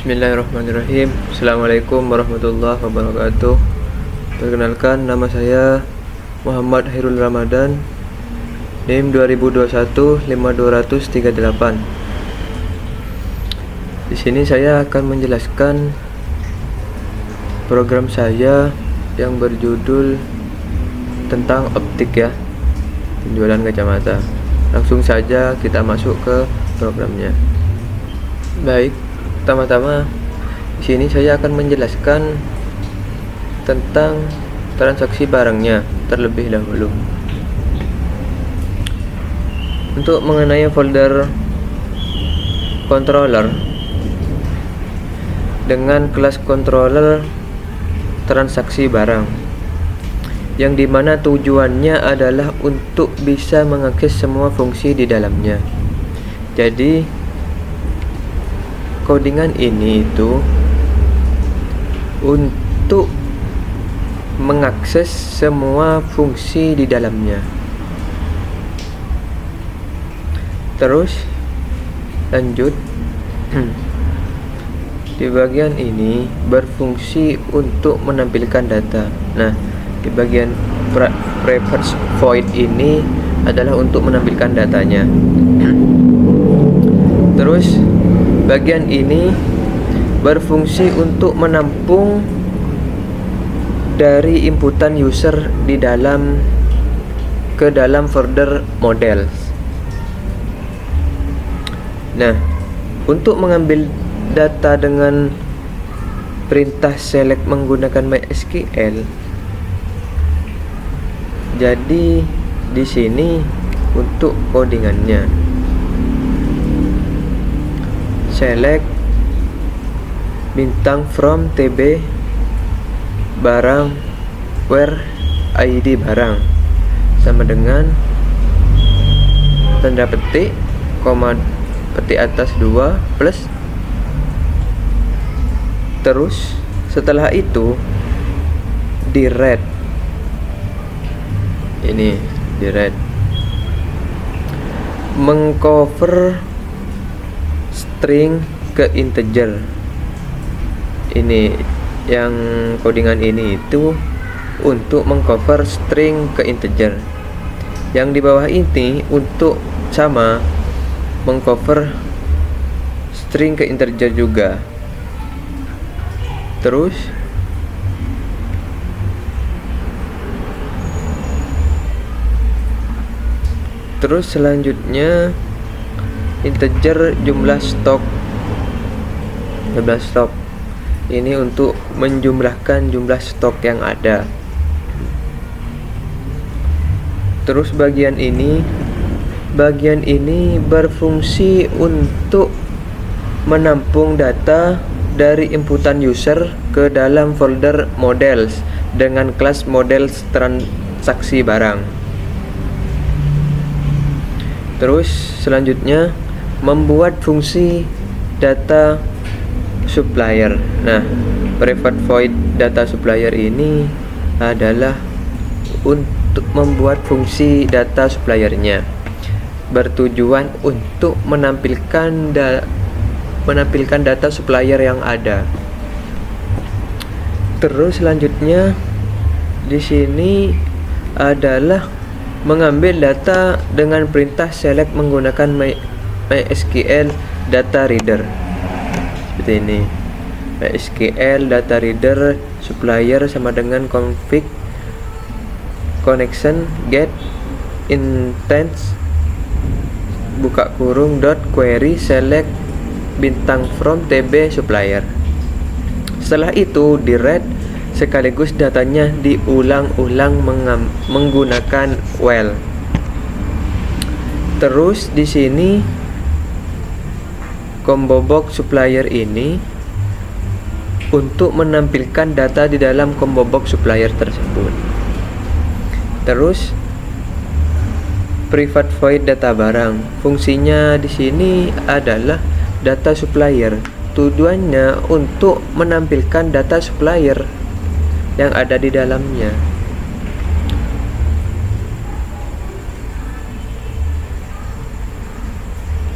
Bismillahirrahmanirrahim. Assalamualaikum warahmatullahi wabarakatuh. Perkenalkan, nama saya Muhammad Hairul Ramadan, NIM 2021 5238. Di sini saya akan menjelaskan program saya yang berjudul tentang optik ya, penjualan kacamata. Langsung saja kita masuk ke programnya. Baik, pertama-tama di sini saya akan menjelaskan tentang transaksi barangnya terlebih dahulu. Untuk mengenai folder controller dengan kelas controller transaksi barang, yang dimana tujuannya adalah untuk bisa mengakses semua fungsi di dalamnya. Jadi codingan ini itu untuk mengakses semua fungsi di dalamnya. Terus lanjut, di bagian ini berfungsi untuk menampilkan data. Nah, di bagian reverse void ini adalah untuk menampilkan datanya. Terus bagian ini berfungsi untuk menampung dari inputan user di dalam ke dalam folder model. Nah, untuk mengambil data dengan perintah select menggunakan MySQL, jadi di sini untuk codingannya select bintang from tb barang where id barang sama dengan tanda petik koma petik atas 2 plus. Terus setelah itu di read ini di read mengcover string ke integer. Ini yang codingan ini itu untuk mengcover string ke integer. Yang di bawah ini untuk sama mengcover string ke integer juga. Terus selanjutnya integer jumlah stok ini untuk menjumlahkan jumlah stok yang ada. Terus bagian ini berfungsi untuk menampung data dari inputan user ke dalam folder models dengan kelas models transaksi barang. Terus selanjutnya membuat fungsi data supplier. Nah, private void data supplier ini adalah untuk membuat fungsi data suppliernya, bertujuan untuk menampilkan data supplier yang ada. Terus selanjutnya di sini adalah mengambil data dengan perintah select menggunakan MySQL data reader. Seperti ini. MySQL data reader supplier sama dengan config connection get instance buka kurung dot query select bintang from tb supplier. Setelah itu di read sekaligus datanya diulang-ulang menggunakan while. Terus di sini combo box supplier ini untuk menampilkan data di dalam combo box supplier tersebut. Terus private void data barang, fungsinya di sini adalah data supplier. Tujuannya untuk menampilkan data supplier yang ada di dalamnya.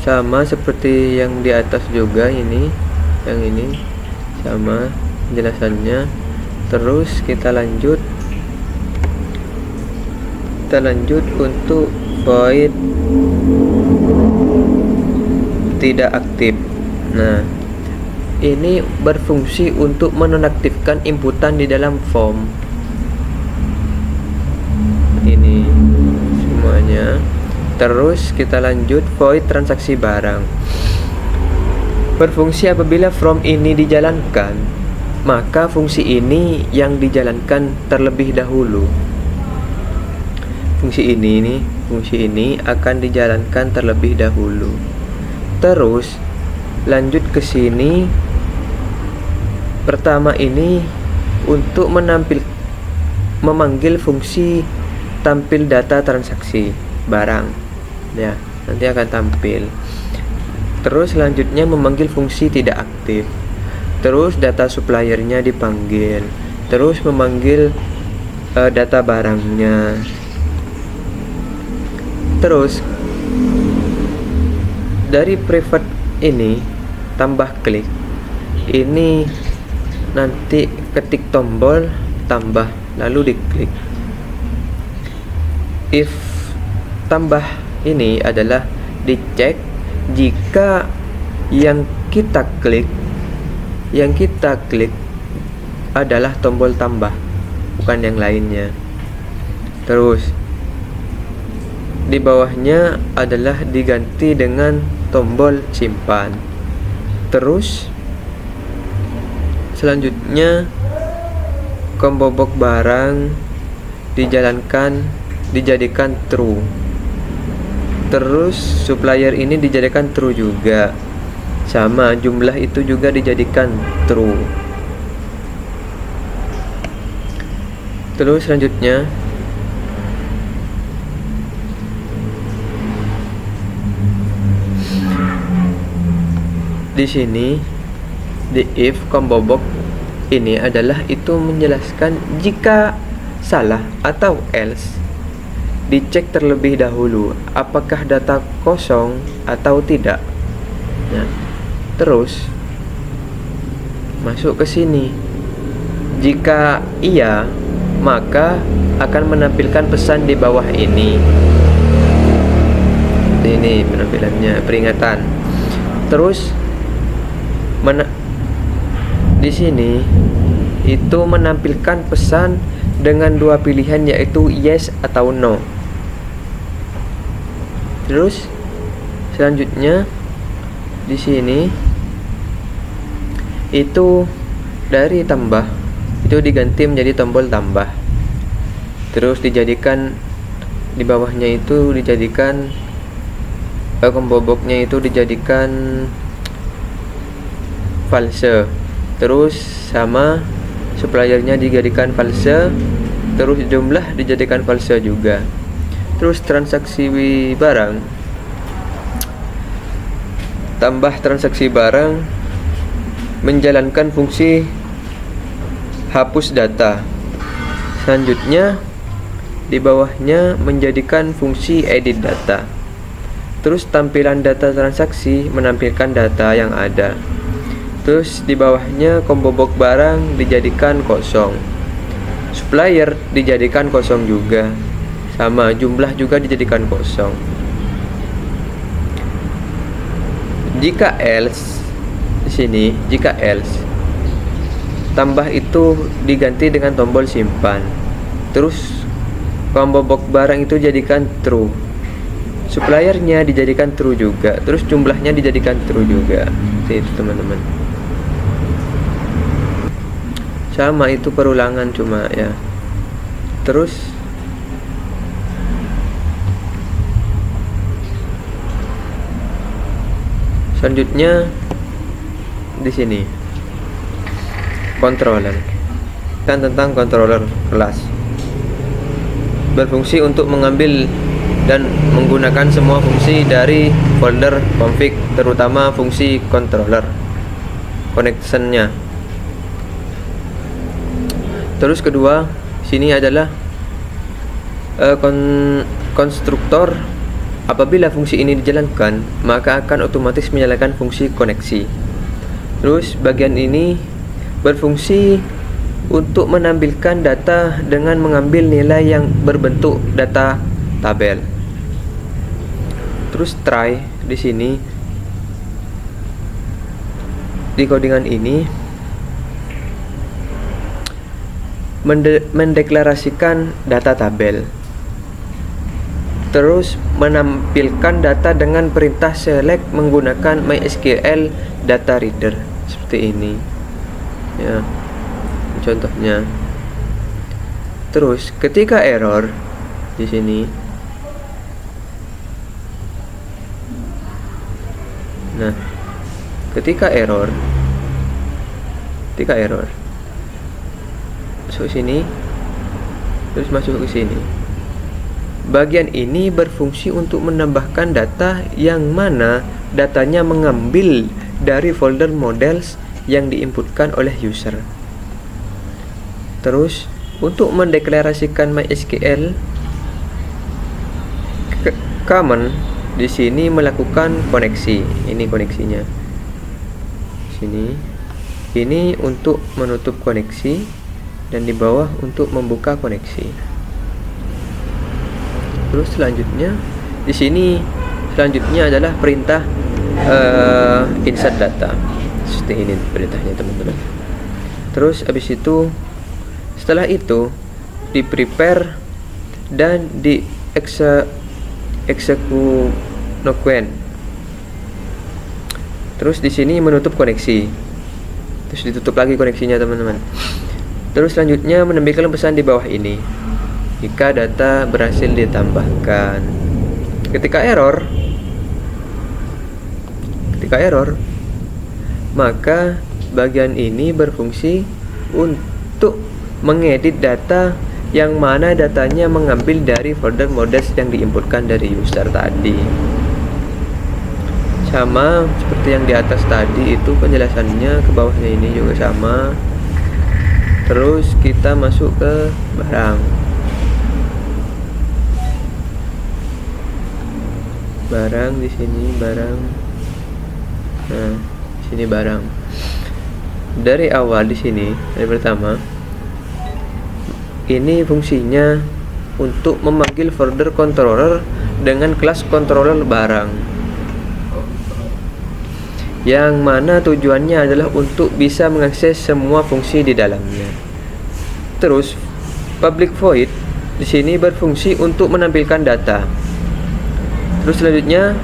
Sama seperti yang di atas juga ini yang ini sama penjelasannya. Terus kita lanjut untuk void tidak aktif. Nah, ini berfungsi untuk menonaktifkan inputan di dalam form. Ini semuanya. Terus kita lanjut void transaksi barang. Berfungsi apabila from ini dijalankan, maka fungsi ini yang dijalankan terlebih dahulu. Fungsi ini akan dijalankan terlebih dahulu. Terus lanjut ke sini. Pertama ini untuk memanggil fungsi tampil data transaksi barang. Ya, nanti akan tampil. Terus selanjutnya memanggil fungsi tidak aktif. Terus data suppliernya dipanggil. Terus memanggil data barangnya. Terus dari private ini tambah klik. Ini nanti ketik tombol tambah lalu diklik. If tambah ini adalah dicek jika yang kita klik adalah tombol tambah, bukan yang lainnya. Terus di bawahnya adalah diganti dengan tombol simpan. Terus selanjutnya combo box barang dijadikan true. Terus supplier ini dijadikan true juga, sama jumlah itu juga dijadikan true. Terus selanjutnya di sini di if combo box ini adalah itu menjelaskan jika salah atau else dicek terlebih dahulu apakah data kosong atau tidak. Nah, terus masuk ke sini. Jika iya, maka akan menampilkan pesan di bawah ini. Ini penampilannya, peringatan. Terus di sini itu menampilkan pesan dengan dua pilihan, yaitu yes atau no. Terus selanjutnya di sini itu dari tambah itu diganti menjadi tombol tambah. Terus dijadikan di bawahnya itu dijadikan combo box-nya itu dijadikan false. Terus sama suppliernya dijadikan false. Terus jumlah dijadikan false juga. Terus transaksi barang, tambah transaksi barang menjalankan fungsi hapus data. Selanjutnya di bawahnya menjadikan fungsi edit data. Terus tampilan data transaksi menampilkan data yang ada. Terus di bawahnya combo box barang dijadikan kosong. Supplier dijadikan kosong juga. Sama jumlah juga dijadikan kosong. Jika else di sini, jika else tambah itu diganti dengan tombol simpan. Terus combo box barang itu jadikan true. Suppliernya dijadikan true juga. Terus jumlahnya dijadikan true juga. Itu teman-teman. Sama itu perulangan cuma ya. Terus selanjutnya di sini controller, kan tentang controller kelas berfungsi untuk mengambil dan menggunakan semua fungsi dari folder config, terutama fungsi controller connectionnya. Terus kedua sini adalah konstruktor. Apabila fungsi ini dijalankan, maka akan otomatis menyalakan fungsi koneksi. Terus bagian ini berfungsi untuk menampilkan data dengan mengambil nilai yang berbentuk data tabel. Terus try di sini di codingan ini mendeklarasikan data tabel. Terus menampilkan data dengan perintah select menggunakan MySQL data reader seperti ini. Ya, contohnya. Terus ketika error di sini, nah, ketika error masuk sini, terus masuk ke sini. Bagian ini berfungsi untuk menambahkan data yang mana datanya mengambil dari folder models yang diinputkan oleh user. Terus untuk mendeklarasikan MySQL command di sini melakukan koneksi. Ini koneksinya. Sini. Ini untuk menutup koneksi dan di bawah untuk membuka koneksi. Terus selanjutnya di sini adalah perintah insert data. Seperti ini perintahnya teman-teman. Terus habis itu setelah itu di prepare dan di execute. Terus di sini menutup koneksi. Terus ditutup lagi koneksinya teman-teman. Terus selanjutnya menampilkan pesan di bawah ini. Jika data berhasil ditambahkan. Ketika error, maka bagian ini berfungsi untuk mengedit data yang mana datanya mengambil dari folder models yang diinputkan dari user tadi. Sama seperti yang di atas tadi, itu penjelasannya ke bawahnya ini juga sama. Terus kita masuk ke barang. Di sini barang. Nah, di sini barang. Dari awal di sini, dari pertama, ini fungsinya untuk memanggil folder controller dengan kelas controller barang. Yang mana tujuannya adalah untuk bisa mengakses semua fungsi di dalamnya. Terus public void di sini berfungsi untuk menampilkan data. Terus selanjutnya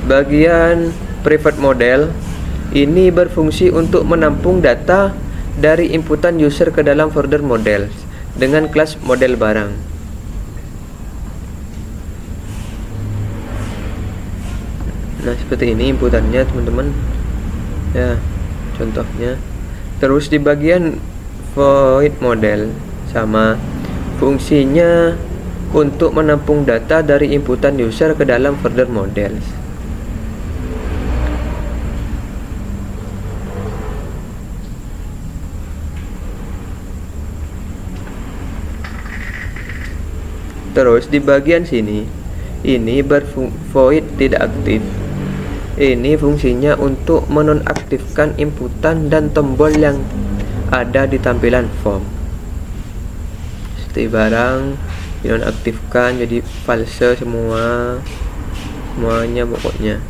bagian private model ini berfungsi untuk menampung data dari inputan user ke dalam folder model dengan kelas model barang. Nah, seperti ini inputannya teman-teman. Ya, contohnya. Terus di bagian void model sama fungsinya untuk menampung data dari inputan user ke dalam folder models. Terus di bagian sini, ini void tidak aktif. Ini fungsinya untuk menonaktifkan inputan dan tombol yang ada di tampilan form. Seperti barang dinonaktifkan jadi false semuanya pokoknya.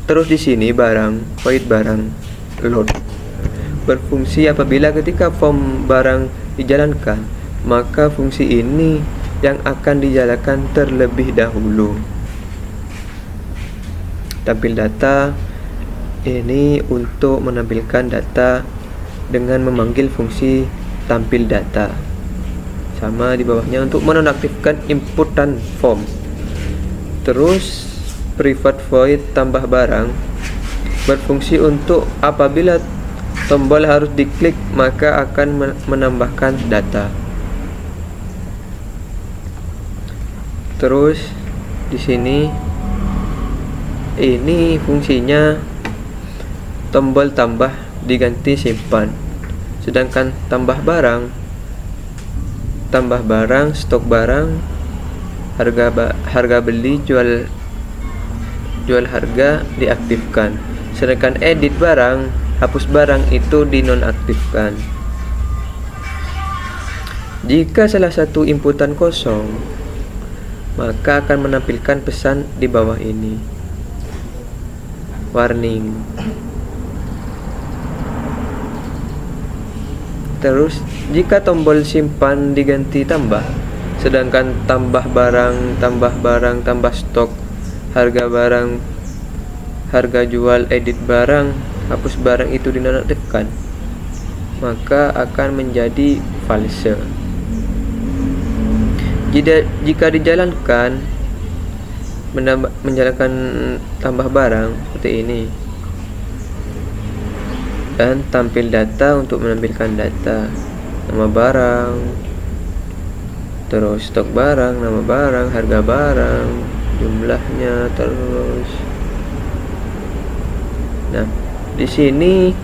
Terus di sini void barang load berfungsi apabila ketika form barang dijalankan, maka fungsi ini yang akan dijalankan terlebih dahulu. Tampil data ini untuk menampilkan data dengan memanggil fungsi tampil data. Sama di bawahnya untuk menonaktifkan inputan form. Terus private void tambah barang berfungsi untuk apabila tombol harus diklik maka akan menambahkan data. Terus di sini ini fungsinya tombol tambah diganti simpan. Sedangkan tambah barang, stok barang, harga beli, jual harga diaktifkan. Sedangkan edit barang, hapus barang itu dinonaktifkan. Jika salah satu inputan kosong, maka akan menampilkan pesan di bawah ini. Warning. Terus, jika tombol simpan diganti tambah, sedangkan tambah barang, tambah stok, harga barang, harga jual, edit barang, hapus barang itu dinonaktifkan, maka akan menjadi false. Jika dijalankan, menjalankan tambah barang seperti ini, dan tampil data untuk menampilkan data, nama barang, terus stok barang, nama barang, harga barang, jumlahnya, terus. Nah, di sini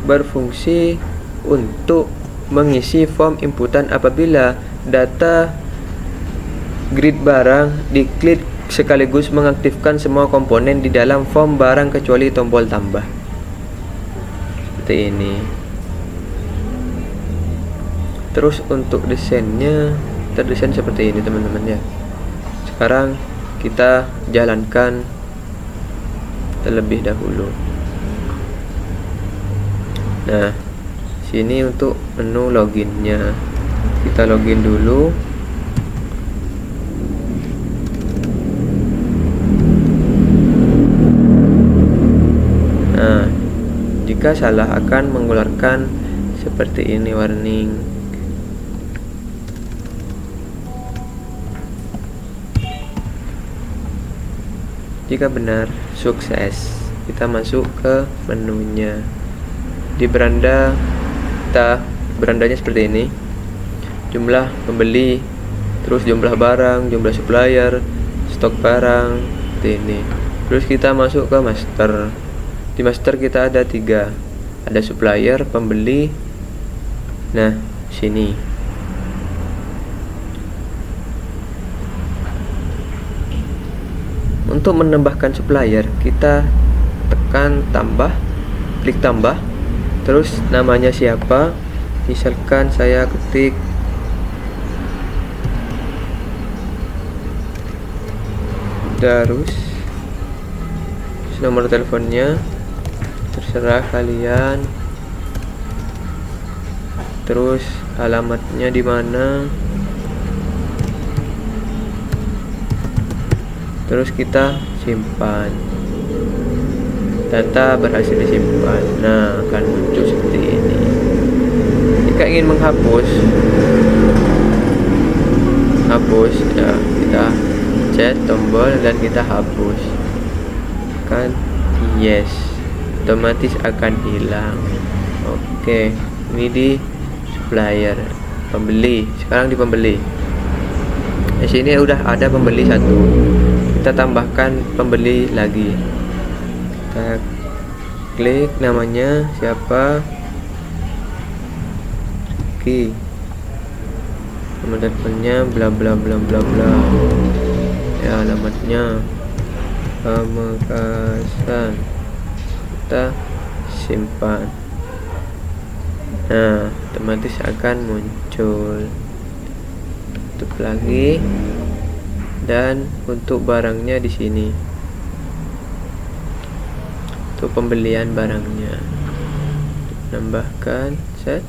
berfungsi untuk mengisi form inputan apabila data grid barang diklik sekaligus mengaktifkan semua komponen di dalam form barang kecuali tombol tambah. Seperti ini. Terus untuk desainnya terdesain seperti ini teman-teman ya. Sekarang kita jalankan terlebih dahulu. Nah, sini untuk menu loginnya, kita login dulu. Nah, jika salah akan mengeluarkan seperti ini warning. Jika benar, sukses. Kita masuk ke menunya. Di beranda, berandanya seperti ini. Jumlah pembeli, terus jumlah barang, jumlah supplier, stok barang, seperti ini. Terus kita masuk ke master. Di master kita ada 3. Ada supplier, pembeli. Nah, sini. Untuk menambahkan supplier, kita tekan tambah, klik tambah, terus namanya siapa. Misalkan saya ketik Darus, nomor teleponnya terserah kalian, terus alamatnya di mana, terus kita simpan. Data berhasil disimpan. Nah, akan muncul seperti ini. Jika ingin menghapus, ya kita pencet tombol dan kita hapus. Kan yes, otomatis akan hilang. Oke, ini di supplier, pembeli. Sekarang di pembeli. Di sini udah ada pembeli 1. Kita tambahkan pembeli lagi. Kita klik namanya siapa, Oke, nomor teleponnya bla bla bla bla bla, ya alamatnya Pamekasan. Kita simpan. Nah, otomatis akan muncul. Tutup lagi, dan untuk barangnya di sini. Untuk pembelian barangnya, nambahkan set.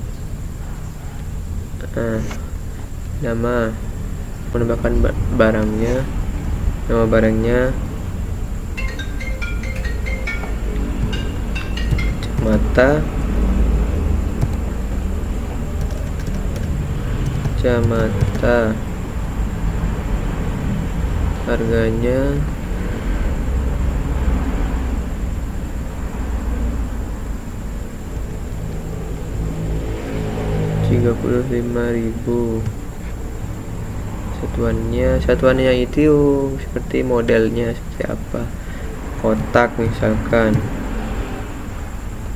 Nama, menambahkan barangnya, nama barangnya kacamata, harganya 35.000. Satuannya itu seperti modelnya seperti apa, kotak misalkan.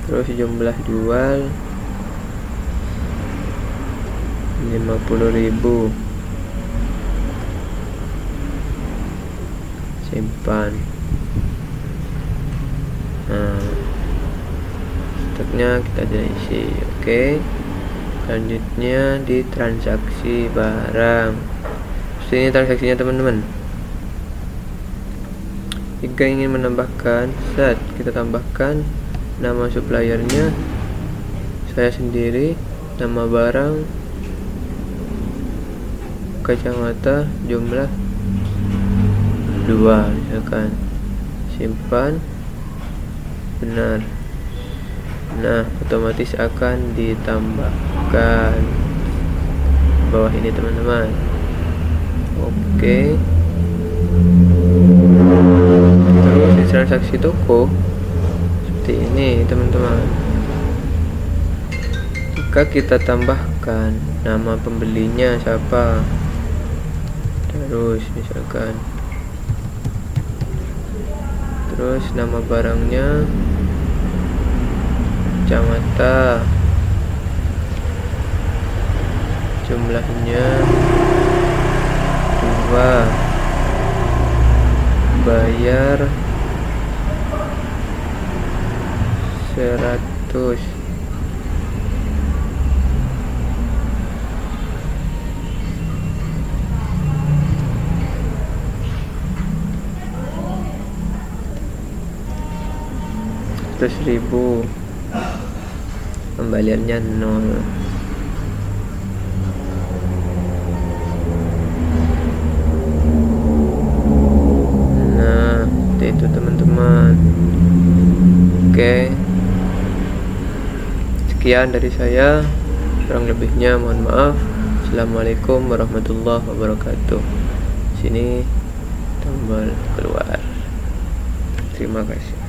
Terus jumlah jual 50.000. Simpan. Nah, stoknya kita sudah isi. Oke, selanjutnya di transaksi barang. Ini transaksinya teman-teman. Jika ingin menambahkan, kita tambahkan nama suppliernya, saya sendiri, nama barang, kacamata, jumlah 2, misalkan. Simpan, benar. Nah, otomatis akan ditambahkan bawah ini teman-teman. Oke, terus di transaksi toko seperti ini teman-teman. Jika kita tambahkan nama pembelinya siapa, terus misalkan, terus nama barangnya kacamata, jumlahnya 2, bayar 100. Ribu, kembaliannya 0. Nah, itu teman-teman. Oke, sekian dari saya, kurang lebihnya mohon maaf. Assalamualaikum warahmatullahi wabarakatuh. Sini tombol keluar. Terima kasih.